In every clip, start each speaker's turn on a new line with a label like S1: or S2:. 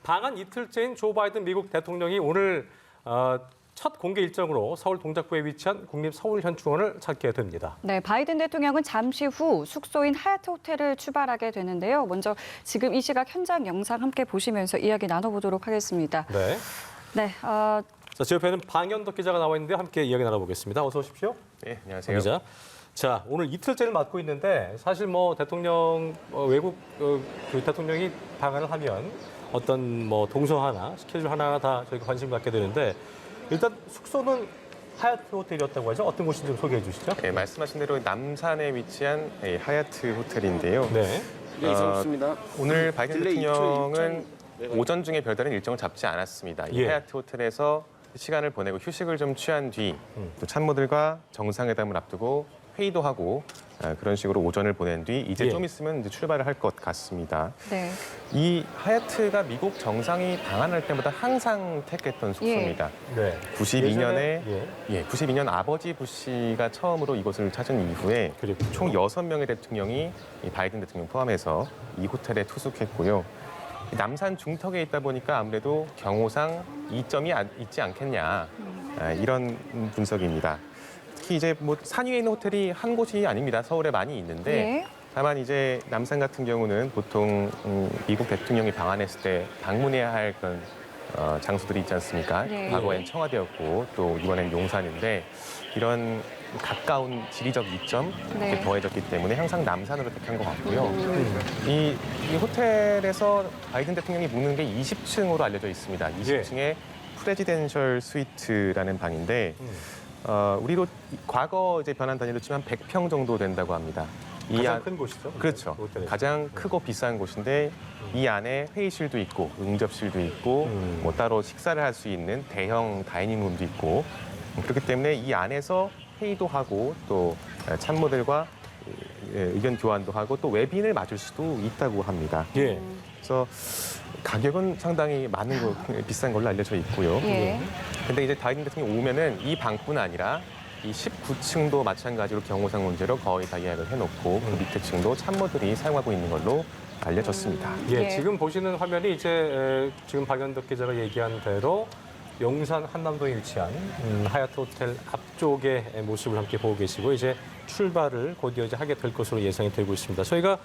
S1: 방한 이틀째인 조 바이든 미국 대통령이 오늘 첫 공개 일정으로 서울 동작구에 위치한 국립서울현충원을 찾게 됩니다.
S2: 네, 바이든 대통령은 잠시 후 숙소인 하얏트 호텔을 출발하게 되는데요. 먼저 지금 이 시각 현장 영상 함께 보시면서 이야기 나눠보도록 하겠습니다.
S1: 네.
S2: 네.
S1: 자, 제 옆에는 방현덕 기자가 나와 있는데 함께 이야기 나눠보겠습니다. 어서 오십시오.
S3: 네, 안녕하세요.
S1: 기자. 자, 오늘 이틀째를 맡고 있는데 사실 뭐 대통령 외국 그 대통령이 방한을 하면 어떤 뭐 동선 스케줄 하나하나 다 저희가 관심 갖게 되는데 일단 숙소는 하얏트 호텔이었다고 하죠. 어떤 곳인지 좀 소개해 주시죠.
S3: 네, 말씀하신 대로 남산에 위치한 하얏트 호텔인데요.
S1: 네.
S4: 이상습니다.
S3: 오늘 바이든 대통령은 오전 중에 별다른 일정을 잡지 않았습니다. 이
S1: 예.
S3: 하얏트 호텔에서 시간을 보내고 휴식을 좀 취한 뒤 또 참모들과 정상회담을 앞두고 회의도 하고 그런 식으로 오전을 보낸 뒤 이제
S1: 예.
S3: 좀 있으면 이제 출발을 할 것 같습니다.
S2: 네.
S3: 이 하얏트가 미국 정상이 방한할 때마다 항상 택했던 숙소입니다.
S1: 네.
S3: 92년에
S1: 예.
S3: 92년 아버지 부시가 처음으로 이곳을 찾은 이후에
S1: 그리고
S3: 총 6명의 대통령이 이 바이든 대통령 포함해서 이 호텔에 투숙했고요. 남산 중턱에 있다 보니까 아무래도 경호상 이점이 있지 않겠냐 이런 분석입니다. 특히 이제 뭐 산 위에 있는 호텔이 한 곳이 아닙니다. 서울에 많이 있는데
S2: 네.
S3: 다만 이제 남산 같은 경우는 보통 미국 대통령이 방한했을 때 방문해야 할 그런 장소들이 있지 않습니까?
S2: 네.
S3: 과거엔 청와대였고 또 이번엔 용산인데 이런 가까운 지리적 이점
S2: 네.
S3: 이렇게 더해졌기 때문에 항상 남산으로 택한 것 같고요. 이 호텔에서 바이든 대통령이 묵는 게 20층으로 알려져 있습니다. 20층에 프레지덴셜 스위트라는 방인데 우리로 과거 이제 변한 단위로 치면 100평 정도 된다고 합니다.
S1: 가장 큰 곳이죠.
S3: 그렇죠.
S1: 호텔에서.
S3: 가장 크고 비싼 곳인데 이 안에 회의실도 있고 응접실도 있고 뭐 따로 식사를 할 수 있는 대형 다이닝룸도 있고 그렇기 때문에 이 안에서 회의도 하고 또 참모들과 의견 교환도 하고 또 외빈을 맞을 수도 있다고 합니다.
S1: 예.
S3: 그래서 가격은 상당히 비싼 걸로 알려져 있고요.
S2: 예.
S3: 근데 이제 바이든 대통령이 오면은 이 방뿐 아니라 이 19층도 마찬가지로 경호상 문제로 거의 다 예약을 해놓고 그 밑에 층도 참모들이 사용하고 있는 걸로 알려졌습니다.
S1: 예,
S2: 예.
S1: 지금 보시는 화면이 이제 지금 박연덕 기자가 얘기한 대로 용산 한남동에 위치한 하얏트 호텔 앞쪽의 모습을 함께 보고 계시고 이제 출발을 곧이어 이제 하게 될 것으로 예상이 되고 있습니다. 저희가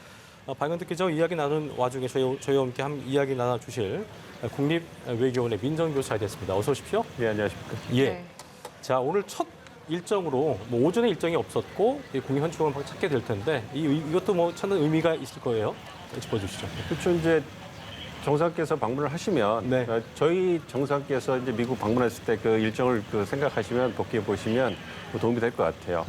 S1: 박연덕 기자와 이야기 나눈 와중에 저희와 함께 이야기 나눠주실 국립외교원의 민정교수가 됐습니다. 어서 오십시오.
S4: 네, 안녕하십니까.
S1: 예.
S2: 네.
S1: 자, 오늘 첫 일정으로 뭐 오전에 일정이 없었고 국립현충원을 찾게 될 텐데 이것도 뭐 찾는 의미가 있을 거예요. 짚어주시죠.
S4: 그렇죠. 이제 정상께서 방문을 하시면
S1: 네.
S4: 저희 정상께서 이제 미국 방문했을 때 그 일정을 생각하시면 복귀해 보시면 도움이 될 것 같아요.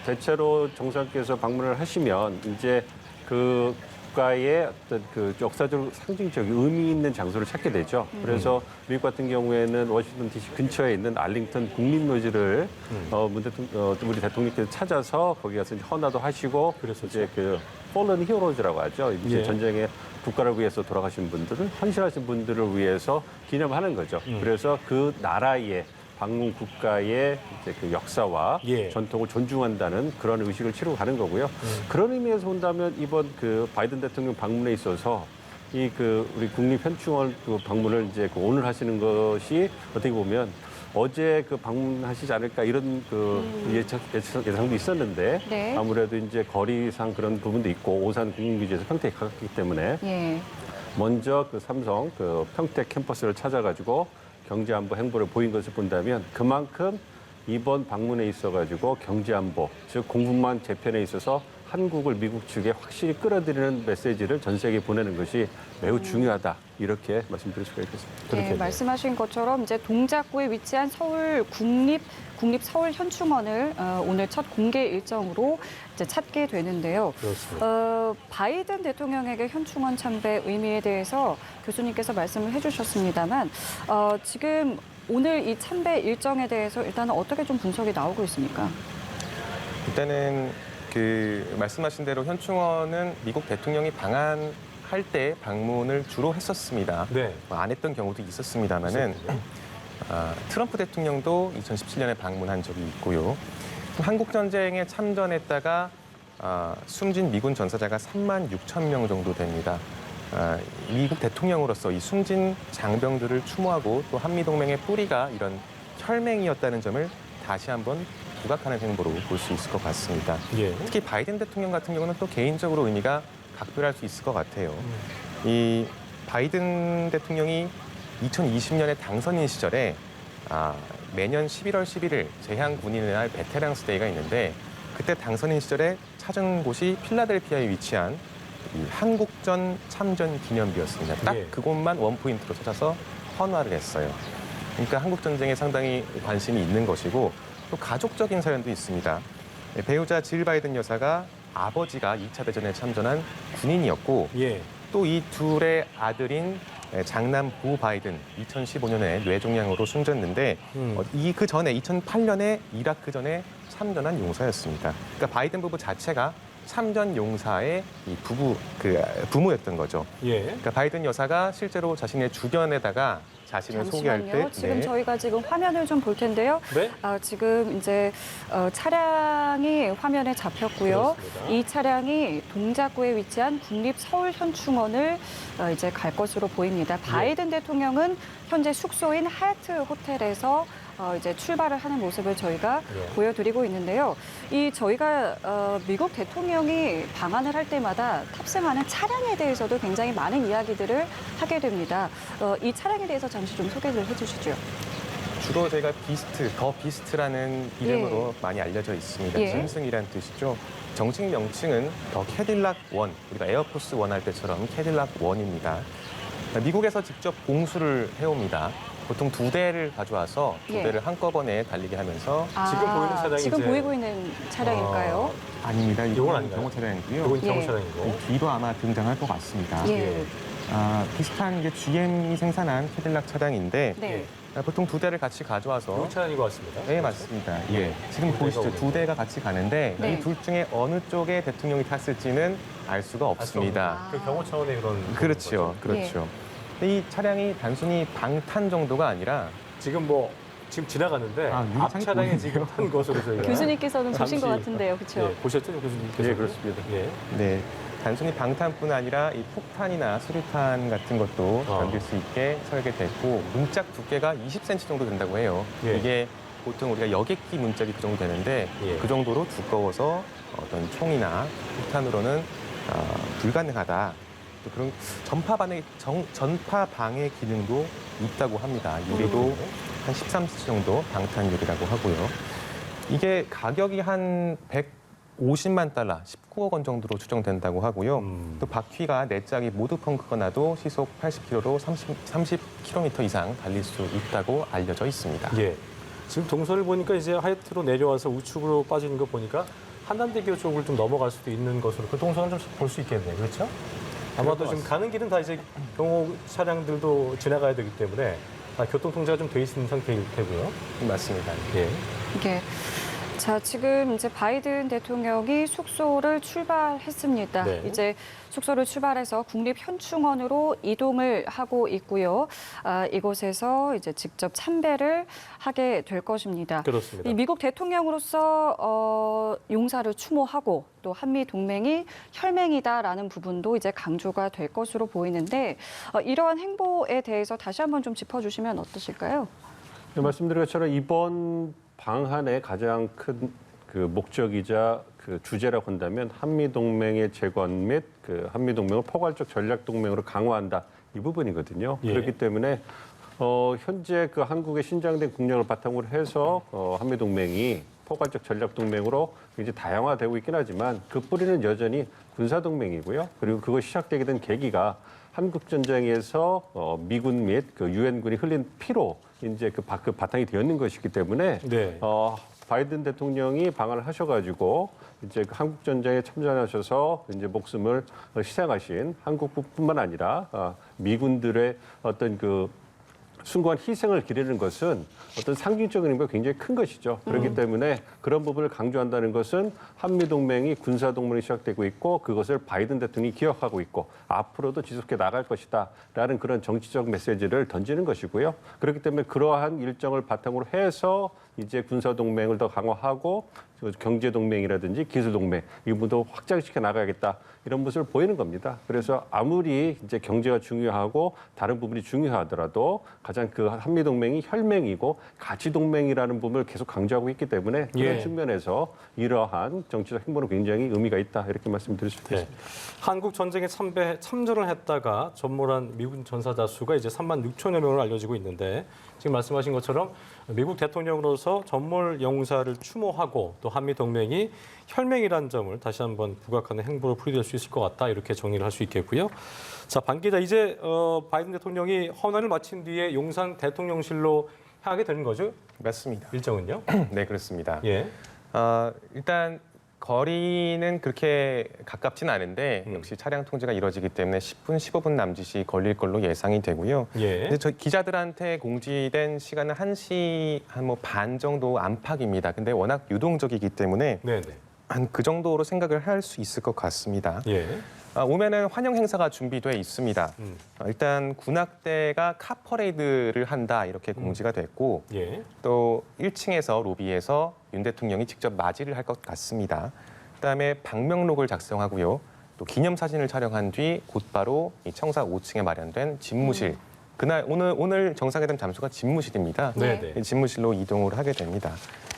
S4: 대체로 정상께서 방문을 하시면 이제 그 국가의 어떤 그 역사적으로 상징적인 의미 있는 장소를 찾게 되죠. 그래서 미국 같은 경우에는 워싱턴 DC 근처에 있는 알링턴 국립묘지를 우리 대통령께서 찾아서 거기 가서 이제 헌화도 하시고 그래서 이제 그 fallen heroes라고 하죠. 이제
S1: 예.
S4: 전쟁에 국가를 위해서 돌아가신 분들을 헌신하신 분들을 위해서 기념하는 거죠. 그래서 그 나라의 방문 국가의 이제 그 역사와
S1: 예.
S4: 전통을 존중한다는 그런 의식을 치르고 가는 거고요. 그런 의미에서 본다면 이번 그 바이든 대통령 방문에 있어서 우리 국립현충원 그 방문을 이제 오늘 하시는 것이 어떻게 보면 어제 그 방문하시지 않을까 이런 예상도 있었는데
S2: 네.
S4: 아무래도 이제 거리상 그런 부분도 있고 오산 국립묘지에서 평택에 가깝기 때문에
S2: 예.
S4: 먼저 그 삼성 그 평택 캠퍼스를 찾아가지고 경제안보 행보를 보인 것을 본다면 그만큼 이번 방문에 있어가지고 경제안보, 즉 공급망 재편에 있어서 한국을 미국 측에 확실히 끌어들이는 메시지를 전 세계에 보내는 것이 매우 중요하다. 이렇게 말씀드릴 수가 있겠습니다.
S2: 네, 말씀하신 것처럼 이제 동작구에 위치한 서울 국립서울현충원을 오늘 첫 공개 일정으로 이제 찾게 되는데요.
S1: 그렇습니다.
S2: 바이든 대통령에게 현충원 참배 의미에 대해서 교수님께서 말씀을 해주셨습니다만 지금 오늘 이 참배 일정에 대해서 일단은 어떻게 좀 분석이 나오고 있습니까?
S3: 일단은 그 말씀하신 대로 현충원은 미국 대통령이 방한할 때 방문을 주로 했었습니다.
S1: 네.
S3: 안 했던 경우도 있었습니다만은 트럼프 대통령도 2017년에 방문한 적이 있고요. 한국 전쟁에 참전했다가 숨진 미군 전사자가 3만 6천 명 정도 됩니다. 미국 대통령으로서 이 숨진 장병들을 추모하고 또 한미동맹의 뿌리가 이런 혈맹이었다는 점을 다시 한번 부각하는 행보로 볼 수 있을 것 같습니다.
S1: 예.
S3: 특히 바이든 대통령 같은 경우는 또 개인적으로 의미가 각별할 수 있을 것 같아요. 이 바이든 대통령이 2020년에 당선인 시절에 매년 11월 11일 제향군인의 날 베테랑스 데이가 있는데 그때 당선인 시절에 찾은 곳이 필라델피아에 위치한 이 한국전 참전 기념비였습니다. 딱
S1: 예.
S3: 그곳만 원포인트로 찾아서 헌화를 했어요. 그러니까 한국전쟁에 상당히 관심이 있는 것이고 또 가족적인 사연도 있습니다. 배우자 질 바이든 여사가 아버지가 2차 대전에 참전한 군인이었고
S1: 예.
S3: 또 이 둘의 아들인 장남 보 바이든 2015년에 뇌종양으로 숨졌는데 그 전에 2008년에 이라크전에 참전한 용사였습니다. 그러니까 바이든 부부 자체가 참전 용사의 이 부모였던 거죠.
S1: 예.
S3: 그러니까 바이든 여사가 실제로 자신의 주변에다가 자신을 소개할 때
S2: 지금 저희가 지금 화면을 좀 볼 텐데요.
S1: 네.
S2: 지금 이제 차량이 화면에 잡혔고요.
S1: 그렇습니다.
S2: 이 차량이 동작구에 위치한 국립서울현충원을 이제 갈 것으로 보입니다. 바이든 대통령은 현재 숙소인 하얏트 호텔에서 이제 출발을 하는 모습을 저희가
S1: 예.
S2: 보여드리고 있는데요. 이 저희가 미국 대통령이 방한을 할 때마다 탑승하는 차량에 대해서도 굉장히 많은 이야기들을 하게 됩니다. 이 차량에 대해서 잠시 좀 소개를 해주시죠.
S3: 주로 저희가 더 비스트라는 이름으로 많이 알려져 있습니다.
S2: 예.
S3: 짐승이란 뜻이죠. 정식 명칭은 더 캐딜락 원, 우리가 에어포스 원 할 때처럼 캐딜락 원입니다. 미국에서 직접 공수를 해옵니다. 보통 2대를 가져와서 2대를
S2: 예.
S3: 한꺼번에 달리게 하면서
S1: 지금 보이는 차량이
S2: 지금
S1: 이제-
S2: 보이고 있는 차량일까요?
S3: 아닙니다.
S1: 이건
S3: 이건
S1: 아닌가요?
S3: 경호 차량이고요.
S1: 이건
S2: 예.
S1: 경호 차량이고.
S3: 이 뒤로 아마 등장할 것 같습니다.
S2: 예.
S3: 비슷한 이제 GM이 생산한 캐딜락 차량인데
S2: 네.
S3: 보통 2대를 같이 가져와서
S1: 이 차량인 것 같습니다.
S3: 네, 맞습니다. 예. 지금 보이시죠? 2대가 같이 가는데
S2: 네.
S3: 이 둘 중에 어느 쪽에 대통령이 탔을지는 알 수가 없습니다.
S1: 그 경호 차원의 그런
S3: 그렇죠.
S1: 거죠.
S3: 그렇죠. 근데 이 차량이 단순히 방탄 정도가 아니라
S1: 지금 지금 지나가는데
S3: 유리창이
S1: 앞 차량에
S3: 보이네요.
S1: 지금 탄 것으로 저희가
S2: 교수님께서는 보신 것
S1: 잠시-
S2: 같은데요, 그렇죠?
S1: 예, 보셨죠, 교수님께서?
S4: 예, 그렇습니다.
S1: 예.
S3: 네, 단순히 방탄뿐 아니라 이 폭탄이나 수류탄 같은 것도 견딜 수 있게 설계됐고 문짝 두께가 20cm 정도 된다고 해요.
S1: 예.
S3: 이게 보통 우리가 여객기 문짝이 그 정도 되는데
S1: 예.
S3: 그 정도로 두꺼워서 어떤 총이나 폭탄으로는 불가능하다. 또 그런 전파 방해 기능도 있다고 합니다. 유리도 한 13cm 정도 방탄 유리라고 하고요. 이게 가격이 한 150만 달러, 19억 원 정도로 추정된다고 하고요. 또 바퀴가 4짝이 모두 펑크가 나도 시속 80km로 30km 이상 달릴 수 있다고 알려져 있습니다.
S1: 예. 지금 동선을 보니까 이제 하얏트로 내려와서 우측으로 빠지는 거 보니까 한남대교 쪽을 좀 넘어갈 수도 있는 것으로 그 동선을 좀 볼 수 있겠네요. 그렇죠? 아마도 지금 가는 길은 다 이제 경호 차량들도 지나가야 되기 때문에 교통 통제가 좀 돼 있는 상태일 테고요.
S3: 맞습니다.
S1: 예.
S2: 이게 지금 이제 바이든 대통령이 숙소를 출발했습니다.
S1: 네.
S2: 이제 숙소를 출발해서 국립현충원으로 이동을 하고 있고요. 이곳에서 이제 직접 참배를 하게 될 것입니다.
S1: 그렇습니다.
S2: 이 미국 대통령으로서 용사를 추모하고 또 한미 동맹이 혈맹이다라는 부분도 이제 강조가 될 것으로 보이는데 이러한 행보에 대해서 다시 한번 좀 짚어주시면 어떠실까요?
S4: 네, 말씀드린 것처럼 이번 방한의 가장 큰 그 목적이자 그 주제라고 한다면 한미 동맹의 재건 및 그 한미 동맹을 포괄적 전략 동맹으로 강화한다 이 부분이거든요.
S1: 예.
S4: 그렇기 때문에 현재 그 한국의 신장된 국력을 바탕으로 해서 한미 동맹이 포괄적 전략 동맹으로 이제 다양화되고 있긴 하지만 그 뿌리는 여전히 군사 동맹이고요. 그리고 그거 시작되게 된 계기가 한국 전쟁에서 미군 및 그 유엔군이 흘린 피로 이제 그 바탕이 되었는 것이기 때문에
S1: 네.
S4: 바이든 대통령이 방한을 하셔가지고 이제 그 한국 전쟁에 참전하셔서 이제 목숨을 희생하신 한국뿐만 아니라 미군들의 어떤 그 숭고한 희생을 기리는 것은 어떤 상징적인 의미가 굉장히 큰 것이죠. 그렇기 때문에 그런 부분을 강조한다는 것은 한미동맹이 군사동맹이 시작되고 있고 그것을 바이든 대통령이 기억하고 있고 앞으로도 지속해 나갈 것이다라는 그런 정치적 메시지를 던지는 것이고요. 그렇기 때문에 그러한 일정을 바탕으로 해서 이제 군사동맹을 더 강화하고 경제동맹이라든지 기술동맹 이 부분도 확장시켜 나가야겠다 이런 모습을 보이는 겁니다. 그래서 아무리 이제 경제가 중요하고 다른 부분이 중요하더라도 가장 그 한미동맹이 혈맹이고 가치동맹이라는 부분을 계속 강조하고 있기 때문에 그런
S1: 예.
S4: 측면에서 이러한 정치적 행보는 굉장히 의미가 있다 이렇게 말씀드릴 수 있겠습니다.
S1: 네. 한국 전쟁에 참전을 했다가 전몰한 미군 전사자 수가 이제 3만 6천여 명으로 알려지고 있는데 지금 말씀하신 것처럼 미국 대통령으로서 전몰 용사를 추모하고 또 한미 동맹이 혈맹이라는 점을 다시 한번 부각하는 행보로 풀이될 수 있을 것 같다 이렇게 정리를 할 수 있겠고요. 자, 반 기자 이제 바이든 대통령이 헌화를 마친 뒤에 용산 대통령실로 향하게 되는 거죠?
S3: 맞습니다.
S1: 일정은요?
S3: 네, 그렇습니다.
S1: 예.
S3: 일단 거리는 그렇게 가깝진 않은데 역시 차량 통제가 이루어지기 때문에 10분, 15분 남짓이 걸릴 걸로 예상이 되고요.
S1: 예.
S3: 근데 저 기자들한테 공지된 시간은 1시 한 뭐 반 정도 안팎입니다. 근데 워낙 유동적이기 때문에
S1: 네, 네.
S3: 한 그 정도로 생각을 할 수 있을 것 같습니다.
S1: 예.
S3: 오면은 환영 행사가 준비돼 있습니다. 일단 군악대가 카 퍼레이드를 한다 이렇게 공지가 됐고
S1: 예.
S3: 또 1층에서 로비에서 윤 대통령이 직접 맞이를 할 것 같습니다. 그다음에 방명록을 작성하고요. 또 기념사진을 촬영한 뒤 곧바로 이 청사 5층에 마련된 집무실. 그날 오늘 정상회담 장소가 집무실입니다.
S1: 네, 네.
S3: 이 집무실로 이동을 하게 됩니다.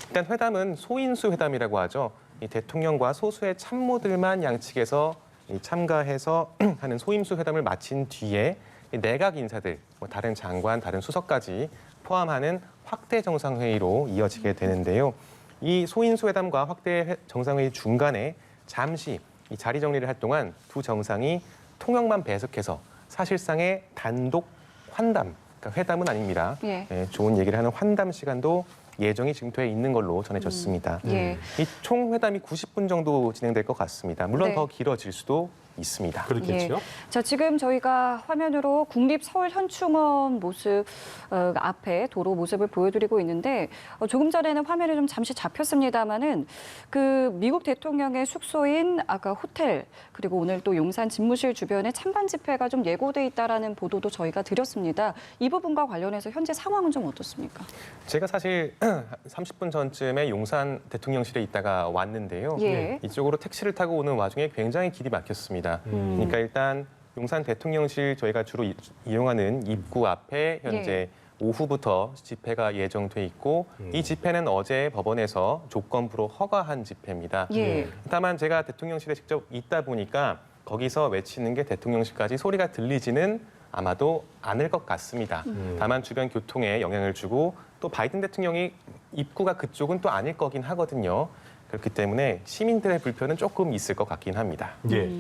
S3: 일단 회담은 소인수 회담이라고 하죠. 이 대통령과 소수의 참모들만 양측에서 참가해서 하는 소임수 회담을 마친 뒤에 이 내각 인사들, 뭐 다른 장관, 다른 수석까지 포함하는 확대 정상회의로 이어지게 되는데요. 이 소인수 회담과 확대 정상회의 중간에 잠시 이 자리 정리를 할 동안 두 정상이 통역만 배석해서 사실상의 단독 환담, 그러니까 회담은 아닙니다.
S2: 예.
S3: 좋은 얘기를 하는 환담 시간도 예정이 지금 돼 있는 걸로 전해졌습니다.
S2: 예.
S3: 이 총 회담이 90분 정도 진행될 것 같습니다. 물론
S2: 네.
S3: 더 길어질 수도 있습니다.
S1: 그렇겠죠.
S2: 자, 지금 저희가 화면으로 국립서울현충원 모습 앞에 도로 모습을 보여드리고 있는데 조금 전에는 화면에 좀 잠시 잡혔습니다마는 그 미국 대통령의 숙소인 아까 호텔 그리고 오늘 또 용산 집무실 주변에 찬반 집회가 좀 예고돼 있다라는 보도도 저희가 드렸습니다. 이 부분과 관련해서 현재 상황은 좀 어떻습니까?
S3: 제가 사실 30분 전쯤에 용산 대통령실에 있다가 왔는데요.
S2: 예.
S3: 이쪽으로 택시를 타고 오는 와중에 굉장히 길이 막혔습니다. 그러니까 일단 용산 대통령실 저희가 주로 이용하는 입구 앞에 현재 오후부터 집회가 예정돼 있고 이 집회는 어제 법원에서 조건부로 허가한 집회입니다.
S2: 예.
S3: 다만 제가 대통령실에 직접 있다 보니까 거기서 외치는 게 대통령실까지 소리가 들리지는 아마도 않을 것 같습니다. 다만 주변 교통에 영향을 주고 또 바이든 대통령이 입구가 그쪽은 또 아닐 거긴 하거든요. 그렇기 때문에 시민들의 불편은 조금 있을 것 같긴 합니다.
S1: 예.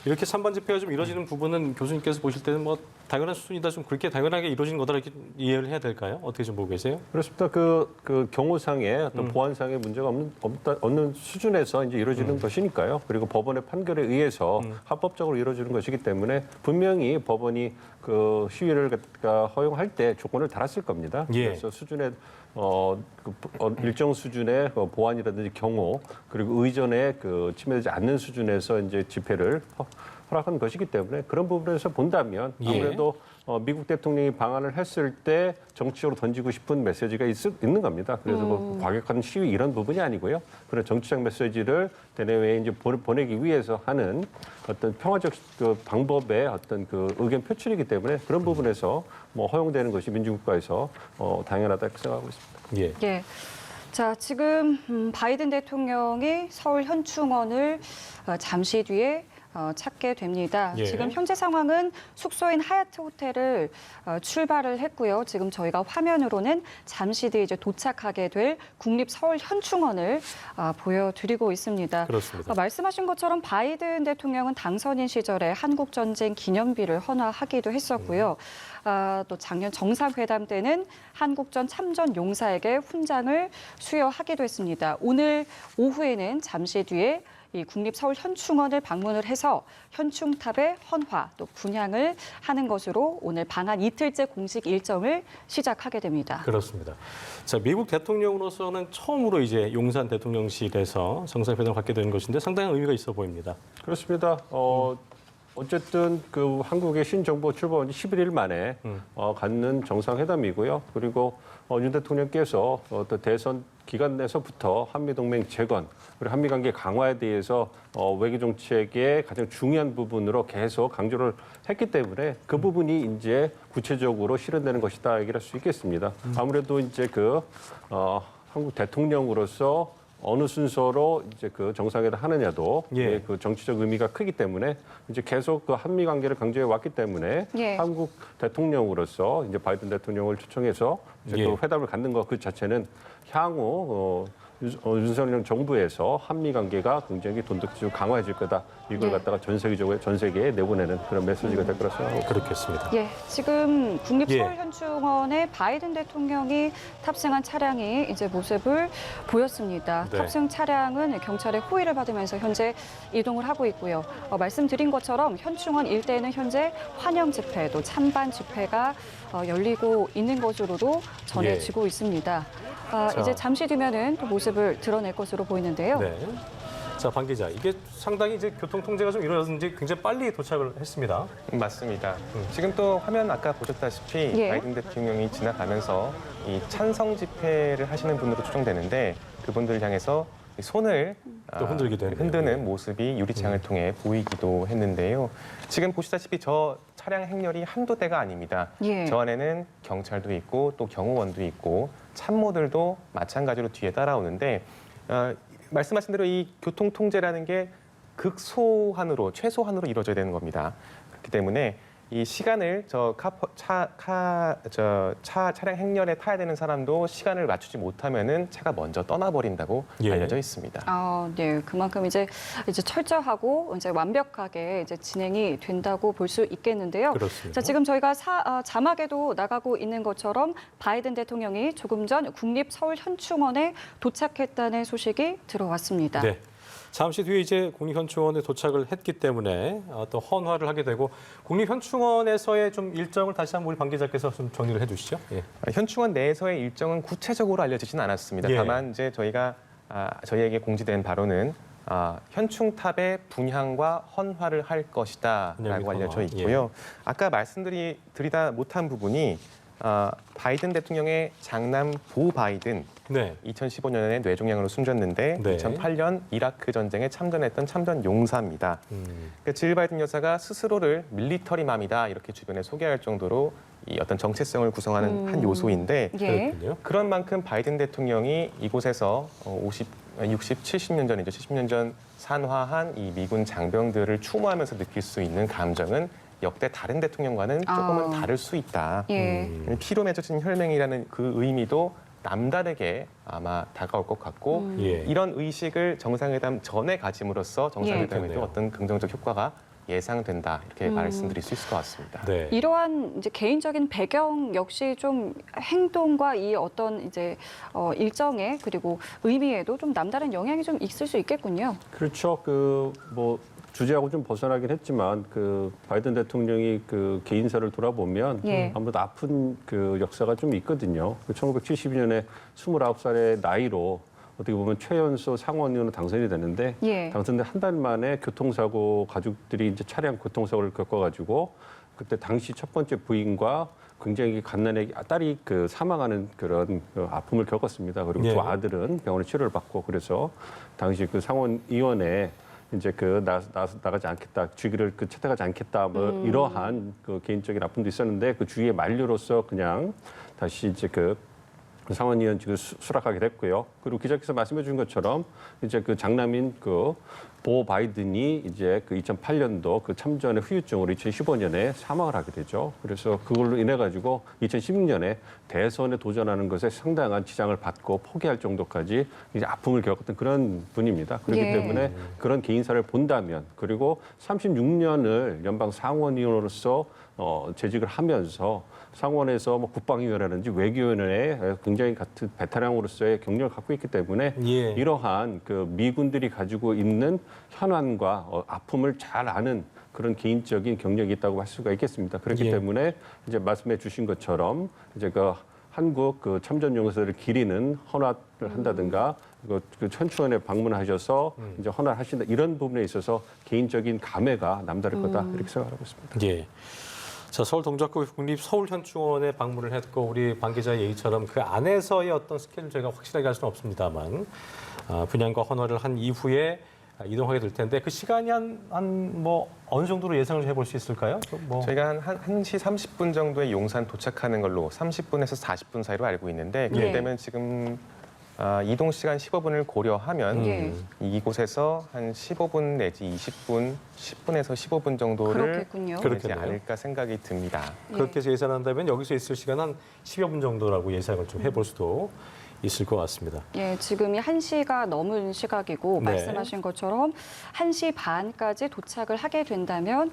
S1: 이렇게 찬반 집회가 좀 이루어지는 부분은 교수님께서 보실 때는 뭐 당연한 수준이다, 좀 그렇게 당연하게 이루어지는 거다 이렇게 이해를 해야 될까요? 어떻게 좀 보고 계세요?
S4: 그렇습니다. 그 경호상의 어떤 보안상의 문제가 없는 수준에서 이제 이루어지는 것이니까요. 그리고 법원의 판결에 의해서 합법적으로 이루어지는 것이기 때문에 분명히 법원이 그 시위를 허용할 때 조건을 달았을 겁니다.
S1: 예.
S4: 그래서 수준의 일정 수준의 보안이라든지 경호 그리고 의전에 그 침해되지 않는 수준에서 이제 집회를 허락한 것이기 때문에 그런 부분에서 본다면 아무래도 미국 대통령이 방한을 했을 때 정치적으로 던지고 싶은 메시지가 있는 겁니다. 그래서 뭐 과격한 시위 이런 부분이 아니고요. 그런 정치적 메시지를 대내외에 이제 보내기 위해서 하는 어떤 평화적 그 방법의 어떤 그 의견 표출이기 때문에 그런 부분에서 뭐 허용되는 것이 민주국가에서 당연하다 이렇게 생각하고 있습니다.
S1: 예.
S2: 예. 자, 지금 바이든 대통령이 서울 현충원을 잠시 뒤에 찾게 됩니다.
S1: 예.
S2: 지금 현재 상황은 숙소인 하얏트 호텔을 출발을 했고요. 지금 저희가 화면으로는 잠시 뒤에 이제 도착하게 될 국립서울현충원을 보여드리고 있습니다.
S1: 그렇습니다.
S2: 말씀하신 것처럼 바이든 대통령은 당선인 시절에 한국전쟁 기념비를 헌화하기도 했었고요. 또 작년 정상회담 때는 한국전 참전 용사에게 훈장을 수여하기도 했습니다. 오늘 오후에는 잠시 뒤에 이 국립서울현충원을 방문을 해서 현충탑의 헌화 또 분향을 하는 것으로 오늘 방한 이틀째 공식 일정을 시작하게 됩니다.
S1: 그렇습니다. 자, 미국 대통령으로서는 처음으로 이제 용산 대통령실에서 정상회담을 갖게 되는 것인데 상당히 의미가 있어 보입니다.
S4: 그렇습니다. 어쨌든 그 한국의 신정부 출범한 지 11일 만에 갖는 정상회담이고요. 그리고 윤 대통령께서 또 대선 기간 내서부터 한미동맹 재건, 그리고 한미관계 강화에 대해서 외교 정책의 가장 중요한 부분으로 계속 강조를 했기 때문에 그 부분이 이제 구체적으로 실현되는 것이다 얘기를 할 수 있겠습니다. 아무래도 이제 한국 대통령으로서 어느 순서로 이제 그 정상회담 하느냐도
S1: 예.
S4: 그 정치적 의미가 크기 때문에 이제 계속 그 한미 관계를 강조해 왔기 때문에
S2: 예.
S4: 한국 대통령으로서 이제 바이든 대통령을 초청해서 이제
S1: 예.
S4: 그 회담을 갖는 것 그 자체는 향후 윤석열 정부에서 한미 관계가 굉장히 돈독해지고 강화해질 거다. 이걸
S2: 네.
S4: 갖다가 전 세계에 내보내는 그런 메시지가 될 거라고 생각합니다.
S1: 그렇겠습니다.
S2: 예, 지금 국립서울현충원에 바이든 대통령이 탑승한 차량이 이제 모습을 보였습니다.
S1: 네.
S2: 탑승 차량은 경찰의 호의를 받으면서 현재 이동을 하고 있고요. 말씀드린 것처럼 현충원 일대에는 현재 환영 집회, 또 찬반 집회가 열리고 있는 것으로도 전해지고 있습니다.
S1: 자.
S2: 이제 잠시 뒤면은 또 모습을 드러낼 것으로 보이는데요.
S1: 네. 자, 방 기자, 이게 상당히 이제 교통 통제가 좀 이루어졌는지 굉장히 빨리 도착을 했습니다.
S3: 맞습니다. 지금 또 화면 아까 보셨다시피
S2: 예.
S3: 바이든 대통령이 지나가면서 이 찬성 집회를 하시는 분으로 추정되는데 그분들 향해서 손을
S1: 또 흔들기도 했네요.
S3: 흔드는 모습이 유리창을 통해 보이기도 했는데요. 지금 보시다시피 저 차량 행렬이 한두 대가 아닙니다.
S2: 예.
S3: 저 안에는 경찰도 있고 또 경호원도 있고 참모들도 마찬가지로 뒤에 따라오는데 말씀하신 대로 이 교통 통제라는 게 극소한으로 최소한으로 이루어져야 되는 겁니다. 그렇기 때문에 이 시간을 차량 행렬에 타야 되는 사람도 시간을 맞추지 못하면은 차가 먼저 떠나버린다고
S1: 예.
S3: 알려져 있습니다.
S2: 네, 그만큼 이제 철저하고 이제 완벽하게 이제 진행이 된다고 볼 수 있겠는데요.
S1: 그렇습니다.
S2: 자, 지금 저희가 자막에도 나가고 있는 것처럼 바이든 대통령이 조금 전 국립서울현충원에 도착했다는 소식이 들어왔습니다.
S1: 네. 잠시 뒤에 이제 국립현충원에 도착을 했기 때문에 또 헌화를 하게 되고 국립현충원에서의 좀 일정을 다시 한번 우리 방 기자께서 좀 정리를 해주시죠. 예.
S3: 현충원 내에서의 일정은 구체적으로 알려지진 않았습니다.
S1: 예.
S3: 다만 이제 저희에게 공지된 바로는 현충탑의 분향과 헌화를 할 것이다라고 알려져 있고요. 아까 말씀드리다 못한 부분이 바이든 대통령의 장남 보 바이든
S1: 네.
S3: 2015년에 뇌종양으로 숨졌는데
S1: 네.
S3: 2008년 이라크 전쟁에 참전했던 참전 용사입니다. 그러니까 질 바이든 여사가 스스로를 밀리터리맘이다 이렇게 주변에 소개할 정도로 이 어떤 정체성을 구성하는 한 요소인데
S2: 예.
S1: 그렇군요.
S3: 그런 만큼 바이든 대통령이 이곳에서 60, 70년 전이죠. 70년 전 산화한 이 미군 장병들을 추모하면서 느낄 수 있는 감정은 역대 다른 대통령과는 조금은 다를 수 있다.
S2: 예.
S3: 피로 맺어진 혈맹이라는 그 의미도 남다르게 아마 다가올 것 같고
S1: 예.
S3: 이런 의식을 정상회담 전에 가짐으로써 정상회담에도
S1: 예.
S3: 어떤 긍정적 효과가 예상된다 이렇게 말씀드릴 수 있을 것 같습니다.
S1: 네.
S2: 이러한 이제 개인적인 배경 역시 좀 행동과 이 어떤 이제 일정에 그리고 의미에도 좀 남다른 영향이 좀 있을 수 있겠군요.
S4: 그렇죠. 주제하고 좀 벗어나긴 했지만 바이든 대통령이 개인사를 돌아보면
S2: 예.
S4: 아무래도 아픈 역사가 좀 있거든요. 1972년에 29살의 나이로 어떻게 보면 최연소 상원의원으로 당선이 되는데
S2: 예.
S4: 당선된 한 달 만에 교통사고 가족들이 이제 차량 교통사고를 겪어가지고 그때 당시 첫 번째 부인과 굉장히 갓난아기 딸이 사망하는 그런 아픔을 겪었습니다. 그리고
S1: 예.
S4: 두 아들은 병원에 치료를 받고 그래서 당시 상원의원에 이제 나가지 않겠다, 주기를 채택하지 않겠다, 이러한 개인적인 아픔도 있었는데 그 주위의 만류로서 그냥 다시 이제 상원의원 직을 수락하게 됐고요. 그리고 기자께서 말씀해 주신 것처럼 이제 장남인 보 바이든이 이제 2008년도 참전의 후유증으로 2015년에 사망을 하게 되죠. 그래서 그걸로 인해 가지고 2016년에 대선에 도전하는 것에 상당한 지장을 받고 포기할 정도까지 이제 아픔을 겪었던 그런 분입니다. 그렇기
S2: 예.
S4: 때문에 그런 개인사를 본다면 그리고 36년을 연방 상원의원으로서 재직을 하면서 상원에서 뭐 국방위원회라든지 외교위원회에 굉장히 같은 베테랑으로서의 경력을 갖고 있기 때문에
S1: 예.
S4: 이러한 그 미군들이 가지고 있는 현안과 아픔을 잘 아는 그런 개인적인 경력이 있다고 할 수가 있겠습니다. 그렇기
S1: 예.
S4: 때문에 이제 말씀해 주신 것처럼 이제 그 한국 그 참전 용사를 기리는 헌화를 한다든가 그 천추원에 방문하셔서 이제 헌화를 하신다 이런 부분에 있어서 개인적인 감회가 남다를 거다 이렇게 생각하고 있습니다.
S1: 예. 자, 서울 동작구 국립 서울현충원에 방문을 했고 우리 방 기자의 얘기처럼 그 안에서의 어떤 스케줄 저희가 확실하게 할 수는 없습니다만 분양과 헌화를 한 이후에 이동하게 될 텐데 그 시간이 한 뭐 어느 정도로 예상을 해볼 수 있을까요? 뭐
S3: 저희가 한 1시 30분 정도에 용산 도착하는 걸로 30분에서 40분 사이로 알고 있는데 그렇기
S2: 예.
S3: 때문에 지금 이동 시간 15분을 고려하면
S2: 예.
S3: 이곳에서 한 15분 내지 20분, 10분에서 15분 정도를
S2: 그렇겠군요.
S3: 되지
S1: 그렇겠네요.
S3: 않을까 생각이 듭니다.
S1: 그렇게 해서 예상한다면 여기서 있을 시간 한 10여 분 정도라고 예상을 좀 해볼 수도 있을 것 같습니다.
S2: 예, 지금이 1시가 넘은 시각이고
S1: 네.
S2: 말씀하신 것처럼 1시 반까지 도착을 하게 된다면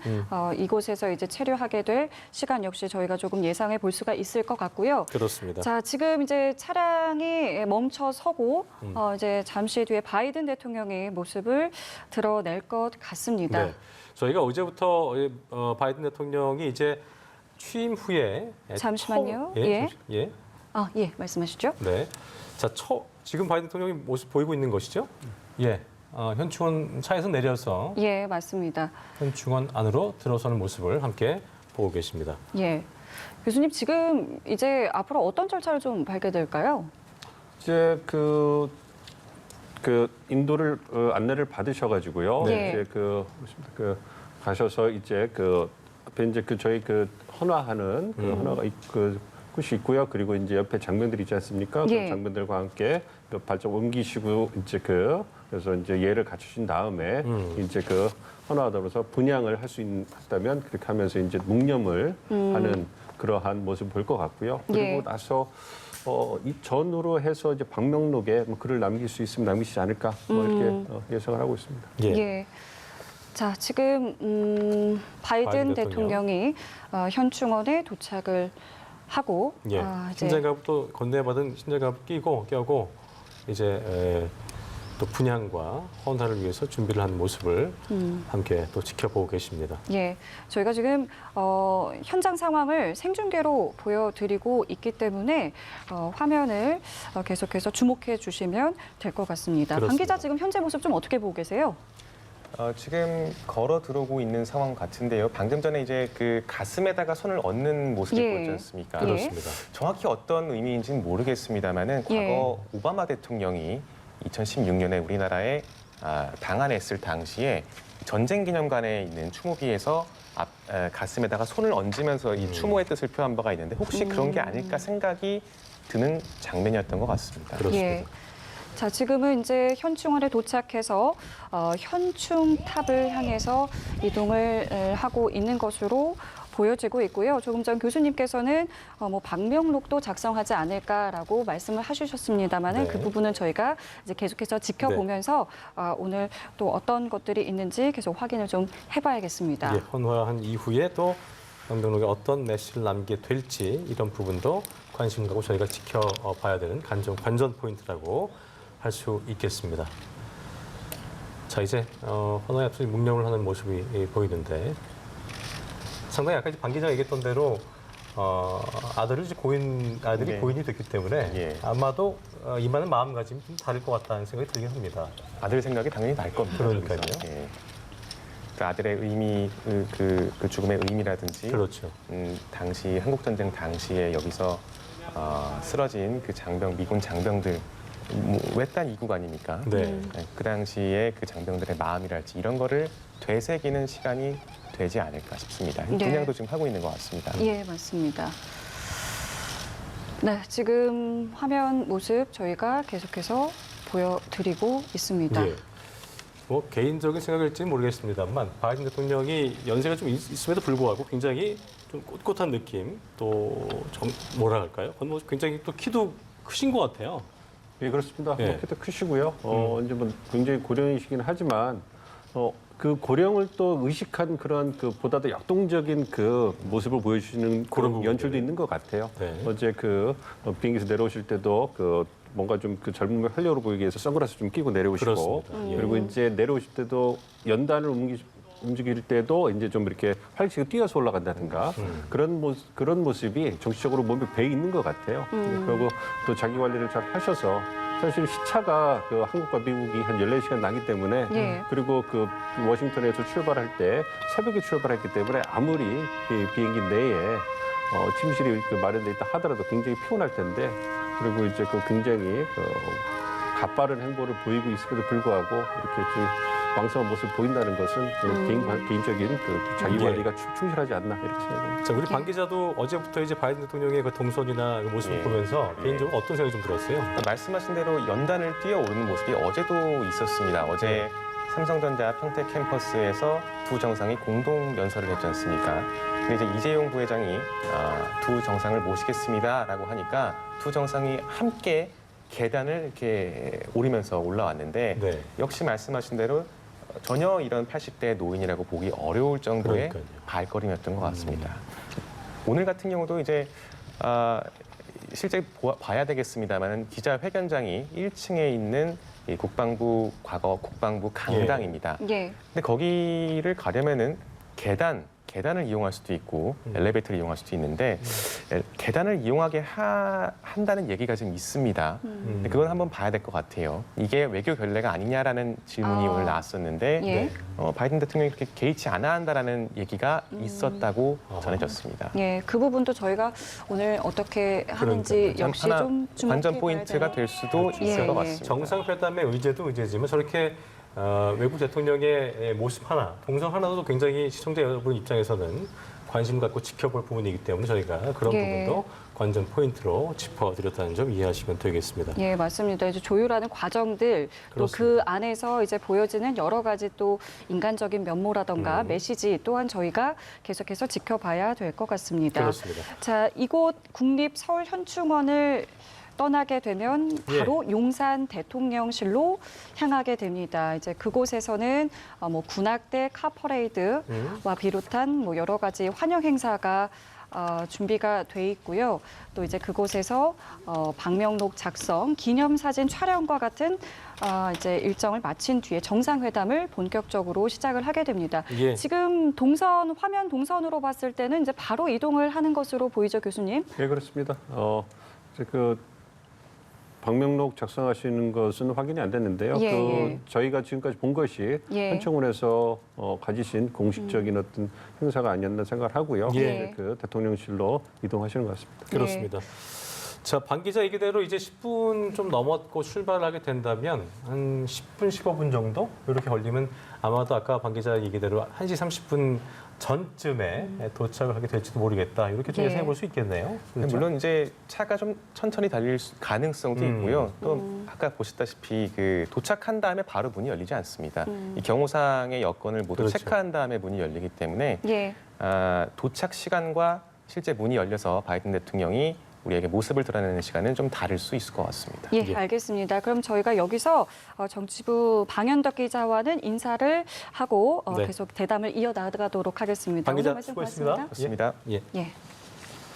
S2: 이곳에서 이제 체류하게 될 시간 역시 저희가 조금 예상해 볼 수가 있을 것 같고요.
S1: 그렇습니다.
S2: 자, 지금 이제 차량이 멈춰 서고 이제 잠시 뒤에 바이든 대통령의 모습을 드러낼 것 같습니다.
S1: 네. 저희가 어제부터 바이든 대통령이 이제 취임 후에
S2: 잠시만요.
S1: 예. 예.
S2: 예, 말씀하시죠.
S1: 네. 자, 지금 바이든 대통령이 모습 보이고 있는 것이죠? 예. 현충원 차에서 내려서
S2: 예, 맞습니다.
S1: 현충원 안으로 들어서는 모습을 함께 보고 계십니다.
S2: 예. 교수님, 지금 이제 앞으로 어떤 절차를 좀 밟게 될까요?
S4: 이제 그 인도를 안내를 받으셔가지고요.
S2: 네.
S4: 이제 그 가셔서 이제 그 앞에 이제 저희 헌화하는 헌화가 곳이 있고요. 그리고 이제 옆에 장병들이 있지 않습니까?
S2: 예.
S4: 그 장병들과 함께 그 발전 옮기시고 이제 그래서 이제 예를 갖추신 다음에 이제 헌화하면서 분양을 할 수 있다면 그렇게 하면서 이제 묵념을 하는 그러한 모습을 볼 것 같고요. 그리고
S2: 예.
S4: 나서 이 전후로 해서 이제 방명록에 뭐 글을 남길 수 있으면 남기시지 않을까 뭐 이렇게 예상을 하고 있습니다.
S1: 예.
S2: 예. 자, 지금 바이든
S1: 바이든 대통령.
S2: 대통령이 현충원에 도착을 하고
S1: 예.
S2: 이제
S1: 신장갑도 건네받은 신장갑 껴고 이제 또 분양과 헌화를 위해서 준비를 한 모습을 함께 또 지켜보고 계십니다.
S2: 예, 저희가 지금 현장 상황을 생중계로 보여드리고 있기 때문에 화면을 계속해서 주목해 주시면 될 것 같습니다. 방
S1: 그렇습니다.
S2: 기자, 지금 현재 모습 좀 어떻게 보고 계세요?
S3: 지금 걸어 들어오고 있는 상황 같은데요. 방금 전에 이제 그 가슴에다가 손을 얹는 모습을
S2: 예.
S3: 보였지 않습니까?
S2: 예.
S1: 그렇습니다.
S3: 정확히 어떤 의미인지는 모르겠습니다만은
S2: 예.
S3: 과거 오바마 대통령이 2016년에 우리나라에 당한했을 당시에 전쟁 기념관에 있는 추모비에서 가슴에다가 손을 얹으면서 이 추모의 뜻을 표한 바가 있는데 혹시 그런 게 아닐까 생각이 드는 장면이었던 것 같습니다.
S1: 그렇습니다.
S2: 예. 자, 지금은 이제 현충원에 도착해서 현충탑을 향해서 이동을 하고 있는 것으로 보여지고 있고요. 조금 전 교수님께서는 뭐 방명록도 작성하지 않을까라고 말씀을 해주셨습니다만은
S1: 네.
S2: 그 부분은 저희가 이제 계속해서 지켜보면서 오늘 또 어떤 것들이 있는지 계속 확인을 좀 해봐야겠습니다.
S1: 예, 헌화한 이후에 또 방명록에 어떤 메시지를 남게 될지 이런 부분도 관심 가고 저희가 지켜봐야 되는 관전 포인트라고 할 수 있겠습니다. 자, 이제 헌화에 앞서 묵념을 하는 모습이 보이는데 상당히 아까 방 기자가 얘기했던 대로 아들이
S3: 네.
S1: 고인이 됐기 때문에
S3: 예.
S1: 아마도 임하는 마음가짐이 좀 다를 것 같다는 생각이 들긴 합니다.
S3: 아들 생각이 당연히 날 겁니다.
S1: 그러니까요.
S3: 여기서. 예. 그 아들의 의미, 그 죽음의 의미라든지
S1: 그렇죠.
S3: 당시 한국전쟁 당시에 여기서 쓰러진 그 미군 장병들 외딴 이국 아닙니까?
S1: 네.
S3: 그 당시에 그 장병들의 마음이랄지 이런 거를 되새기는 시간이 되지 않을까 싶습니다.
S2: 네.
S3: 분양도 지금 하고 있는 것 같습니다.
S2: 예, 맞습니다. 네, 지금 화면 모습 저희가 계속해서 보여드리고 있습니다.
S1: 예. 뭐 개인적인 생각일지는 모르겠습니다만 바이든 대통령이 연세가 좀 있음에도 불구하고 굉장히 좀 꼿꼿한 느낌 또 좀 뭐라 할까요? 굉장히 또 키도 크신 것 같아요.
S4: 예, 그렇습니다.
S1: 예.
S4: 키도 크시고요. 이제 뭐 굉장히 고령이시긴 하지만 그 고령을 또 의식한 그런 그 보다 더 역동적인 그 모습을 보여주시는 그런
S1: 그런
S4: 연출도
S1: 부분들이.
S4: 있는 것 같아요.
S1: 네.
S4: 어제 그 비행기에서 내려오실 때도 그 뭔가 좀 그 젊음의 활력으로 보이기 위해서 선글라스 좀 끼고 내려오시고
S1: 그렇습니다. 예.
S4: 그리고 이제 내려오실 때도 연단을 움직일 때도 이제 좀 이렇게 활기차게 뛰어서 올라간다든가 그런 모습이 정치적으로 몸에 배 있는 것 같아요. 그리고 또 자기 관리를 잘 하셔서 사실 시차가 그 한국과 미국이 한 14시간 나기 때문에
S2: 예.
S4: 그리고 그 워싱턴에서 출발할 때 새벽에 출발했기 때문에 아무리 이 비행기 내에 침실이 그 마련돼 있다 하더라도 굉장히 피곤할 텐데 그리고 이제 그 굉장히 가빠른 행보를 보이고 있음에도 불구하고 이렇게 좀 왕성한 모습을 보인다는 것은 개인적인 그 자기
S1: 예.
S4: 관리가 충실하지 않나 이렇게 생각합니다.
S1: 자, 우리 반 기자도 어제부터 이제 바이든 대통령의 그 동선이나 그 모습을
S3: 예.
S1: 보면서 개인적으로 어떤 생각이 좀 들었어요?
S3: 말씀하신 대로 연단을 뛰어오르는 모습이 어제도 있었습니다. 어제 삼성전자 평택 캠퍼스에서 두 정상이 공동 연설을 했지 않습니까? 근데 이제 이재용 부회장이 두 정상을 모시겠습니다라고 하니까 두 정상이 함께 계단을 이렇게 오르면서 올라왔는데
S1: 네.
S3: 역시 말씀하신 대로 전혀 이런 80대 노인이라고 보기 어려울 정도의
S1: 그러니까요.
S3: 발걸음이었던 것 같습니다. 오늘 같은 경우도 이제 실제 봐야 되겠습니다만 기자회견장이 1층에 있는 이 과거 국방부 강당입니다.
S2: 예.
S3: 근데 거기를 가려면은 계단을 이용할 수도 있고 엘리베이터를 이용할 수도 있는데 계단을 이용하게 한다는 얘기가 지금 있습니다. 근데 그건 한번 봐야 될 것 같아요. 이게 외교 결례가 아니냐라는 질문이 오늘 나왔었는데
S2: 예.
S3: 바이든 대통령이 그렇게 개의치 않아 한다라는 얘기가 있었다고 전해졌습니다.
S2: 예, 그 부분도 저희가 오늘 어떻게 하는지
S3: 참
S2: 역시
S3: 하나
S2: 좀 주목해
S3: 관전
S2: 봐야
S3: 포인트가
S2: 되는.
S3: 될 수도
S1: 그렇죠.
S3: 있을
S2: 예,
S3: 것
S2: 예.
S3: 같습니다.
S1: 정상회담의 의제도 의제지만 저렇게 외국 대통령의 모습 하나, 동선 하나도 굉장히 시청자 여러분 입장에서는 관심 갖고 지켜볼 부분이기 때문에 저희가 그런
S2: 예.
S1: 부분도 관전 포인트로 짚어드렸다는 점 이해하시면 되겠습니다.
S2: 예, 맞습니다. 이제 조율하는 과정들 또 그
S1: 그렇습니다.
S2: 안에서 이제 보여지는 여러 가지 또 인간적인 면모라던가 메시지 또한 저희가 계속해서 지켜봐야 될 것 같습니다.
S1: 그렇습니다.
S2: 자, 이곳 국립 서울 현충원을 떠나게 되면 바로 용산 대통령실로 향하게 됩니다. 이제 그곳에서는 뭐 군악대 카퍼레이드와 비롯한 뭐 여러 가지 환영 행사가 준비가 돼 있고요. 또 이제 그곳에서 방명록 작성, 기념사진 촬영과 같은 이제 일정을 마친 뒤에 정상회담을 본격적으로 시작을 하게 됩니다.
S1: 예.
S2: 지금 화면 동선으로 봤을 때는 이제 바로 이동을 하는 것으로 보이죠, 교수님?
S4: 예, 그렇습니다. 이제 그 방명록 작성하시는 것은 확인이 안 됐는데요.
S2: 예, 예.
S4: 저희가 지금까지 본 것이
S2: 예.
S4: 현충원에서 가지신 공식적인 어떤 행사가 아니었나 생각을 하고요.
S1: 예.
S4: 그 대통령실로 이동하시는 것 같습니다.
S1: 그렇습니다. 자, 반 기자 얘기대로 이제 10분 좀 넘었고 출발을 하게 된다면 한 10분, 15분 정도 이렇게 걸리면 아마도 아까 반 기자 얘기대로 1시 30분 전쯤에 도착을 하게 될지도 모르겠다. 이렇게 좀
S2: 예.
S1: 예상해 볼 수 있겠네요. 그렇죠?
S3: 물론 이제 차가 좀 천천히 달릴 가능성도 있고요. 또 아까 보셨다시피 그 도착한 다음에 바로 문이 열리지 않습니다. 이 경호상의 여건을 모두
S1: 그렇죠.
S3: 체크한 다음에 문이 열리기 때문에
S2: 예.
S3: 도착 시간과 실제 문이 열려서 바이든 대통령이 우리에게 모습을 드러내는 시간은 좀 다를 수 있을 것 같습니다.
S2: 예,
S1: 예.
S2: 알겠습니다. 그럼 저희가 여기서 정치부 방현덕 기자와는 인사를 하고
S1: 네.
S2: 계속 대담을 이어나가도록 하겠습니다.
S1: 반 기자
S2: 오늘 말씀
S1: 수고했습니다.
S2: 고맙습니다.
S3: 그렇습니다.
S1: 예.
S2: 예.